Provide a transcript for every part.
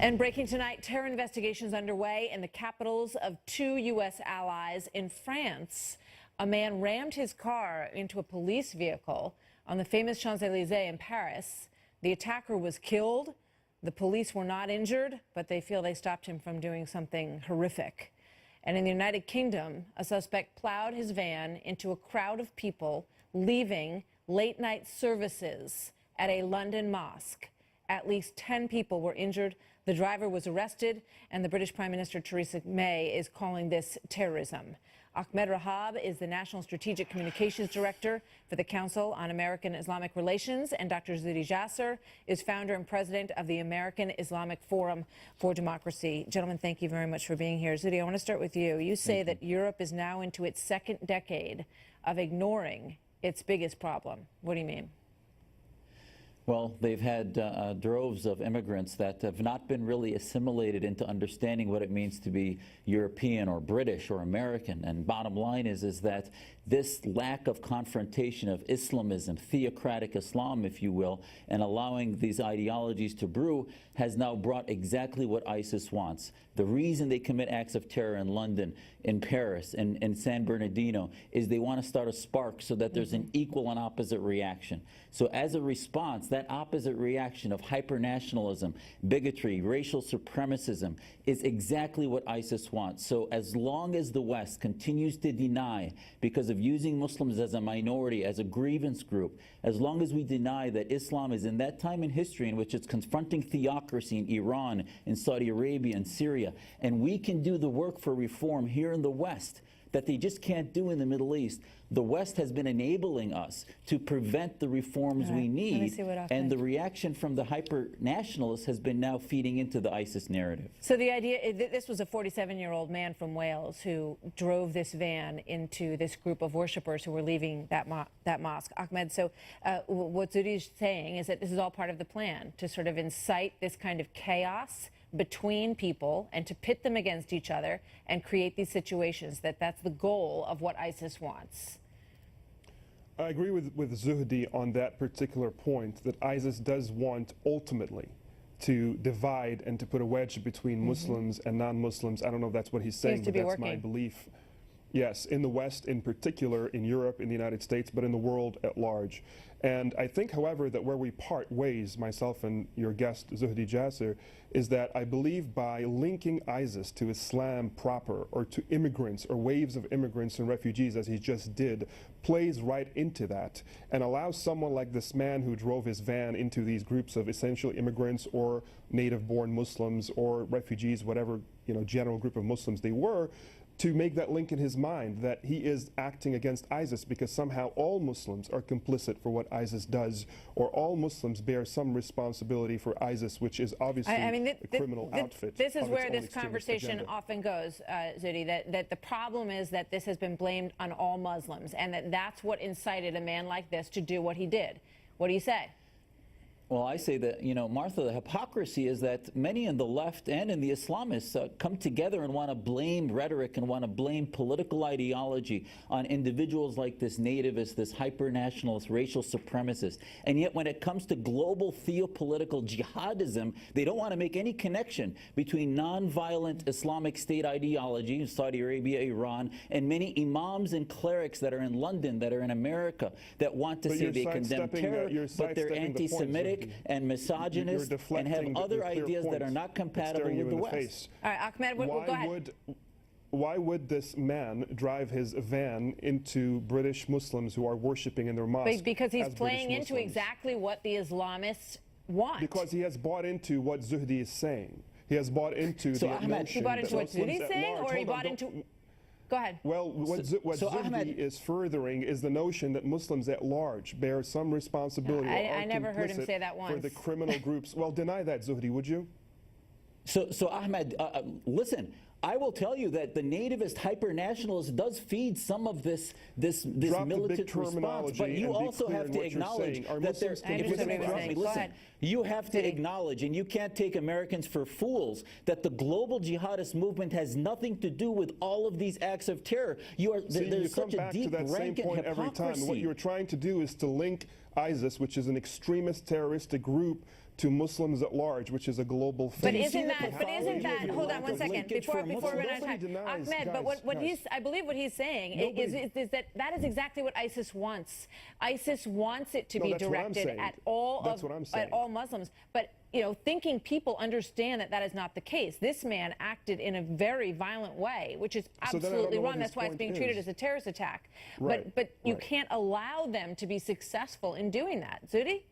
And breaking tonight, terror investigations underway in the capitals of two U.S. allies. In France, a man rammed his car into a police vehicle on the famous Champs-Élysées in Paris. The attacker was killed. The police were not injured, but they feel they stopped him from doing something horrific. And in the United Kingdom, a suspect plowed his van into a crowd of people leaving late-night services at a London mosque. At least 10 people were injured. The driver was arrested, and the British Prime Minister Theresa May is calling this terrorism. Ahmed Rehab is the National Strategic Communications Director for the Council on American Islamic Relations, and Dr. Zuhdi Jasser is founder and president of the American Islamic Forum for Democracy. Gentlemen, thank you very much for being here. Zuhdi, I want to start with you. You say that Europe is now into its second decade of ignoring its biggest problem. What do you mean? Well, they've had droves of immigrants that have not been really assimilated into understanding what it means to be European or British or American. And bottom line is that this lack of confrontation of Islamism, theocratic Islam, if you will, and allowing these ideologies to brew has now brought exactly what ISIS wants. The reason they commit acts of terror in London, in Paris, in San Bernardino is they want to start a spark so that there's an equal and opposite reaction. So as a response, that opposite reaction of hyper-nationalism, bigotry, racial supremacism is exactly what ISIS wants. So as long as the West continues to deny, because of using Muslims as a minority, as a grievance group, as long as we deny that Islam is in that time in history in which it's confronting theocracy in Iran, in Saudi Arabia, and Syria, and we can do the work for reform here in the West that they just can't do in the Middle East, the West has been enabling us to prevent the reforms we need, and the reaction from the hyper-nationalists has been now feeding into the ISIS narrative. So the idea, this was a 47-year-old man from Wales who drove this van into this group of worshipers who were leaving that mosque. Ahmed, so what Zuhdi is saying is that this is all part of the plan to sort of incite this kind of chaos between people and to pit them against each other and create these situations, that's the goal of what ISIS wants. I agree with Zuhdi on that particular point, that ISIS does want ultimately to divide and to put a wedge between Muslims and non-Muslims. I don't know if that's what he's saying, but that's my belief. Yes, in the West in particular, in Europe, in the United States, but in the world at large. And I think, however, that where we part ways, myself and your guest, Zuhdi Jasser, is that I believe by linking ISIS to Islam proper, or to immigrants, or waves of immigrants and refugees, as he just did, plays right into that and allows someone like this man who drove his van into these groups of essentially immigrants or native-born Muslims or refugees, whatever general group of Muslims they were, to make that link in his mind that he is acting against ISIS because somehow all Muslims are complicit for what ISIS does, or all Muslims bear some responsibility for ISIS, which is obviously a criminal outfit. This is where this conversation often goes, Zuhdi, that the problem is that this has been blamed on all Muslims, and that's what incited a man like this to do what he did. What do you say? Well, I say that, Martha, the hypocrisy is that many in the left and in the Islamists come together and want to blame rhetoric and want to blame political ideology on individuals like this nativist, this hyper-nationalist, racial supremacist. And yet when it comes to global theopolitical jihadism, they don't want to make any connection between non-violent Islamic State ideology in Saudi Arabia, Iran, and many imams and clerics that are in London, that are in America, that want to say they condemn terror, but they're anti-Semitic and misogynist and have other ideas that are not compatible with the West. All right, Ahmed, go ahead. Why would this man drive his van into British Muslims who are worshiping in their mosque? Because he's playing into exactly what the Islamists want. Because he has bought into what Zuhdi is saying. He has bought into the notion. He bought into what Zuhdi is saying, or he bought into... Go ahead. Well, what Zuhdi is furthering is the notion that Muslims at large bear some responsibility. I never heard him say that once. For the criminal groups. Well, deny that, Zuhdi, would you? So Ahmed, listen. I will tell you that the nativist hyper-nationalist does feed some of this militant response, but you also have to acknowledge that there's, you have to acknowledge, and you can't take Americans for fools, that the global jihadist movement has nothing to do with all of these acts of terror. There's such a deep rampant hypocrisy. Every time. What you're trying to do is to link ISIS, which is an extremist terroristic group, to Muslims at large, which is a global But phenomenon. isn't that, hold on one second, linkage before for we run out of Nobody time. denies, Ahmed, but guys, what guys. he's, I believe what he's saying is that is exactly what ISIS wants. ISIS wants it to No, be that's what I'm directed saying. at all That's what I'm saying. at all Muslims. But you know, thinking people understand that that is not the case. This man acted in a very violent way, which is So then I don't absolutely know what wrong. his That's why it's point being treated is. as a terrorist attack. Right, But you right. can't allow them to be successful in doing that. Zudi?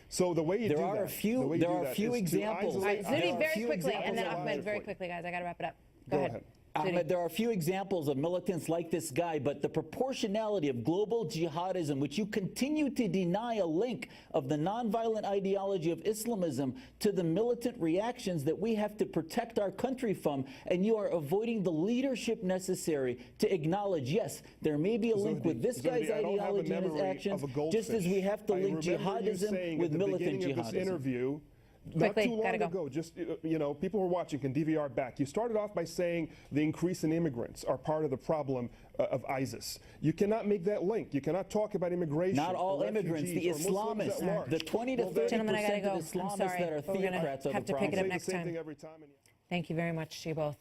So the way you There do are that, a few- the way you there do are a that few is to examples. All right, isolate Zudi, ISIS. very few quickly, and then examples Ahmed, of very violence. quickly, guys. I got to wrap it up. Go ahead. Zudi. Ahmed, there are a few examples of militants like this guy, but the proportionality of global jihadism, which you continue to deny a link of the nonviolent ideology of Islamism to the militant reactions that we have to protect our country from, and you are avoiding the leadership necessary to acknowledge, yes, there may be a link with this guy's I don't have a ideology and his memory actions, of a just as we have to goldfish. link I remember you jihadism saying with at the militant beginning of this jihadism. interview, Quickly, not too gotta long go. ago, just, you know, people who are watching can DVR back. You started off by saying the increase in immigrants are part of the problem of ISIS. You cannot make that link. You cannot talk about immigration. Not all or immigrants, the refugees or Muslims at Islamists, large. the 20 to Well, then- 30% Gentlemen, I gotta of go. I'm Islamists sorry, that are but we're gonna theocrats are have the to pick it problem. up Say next the same time. thing every time. Thank you very much to you both.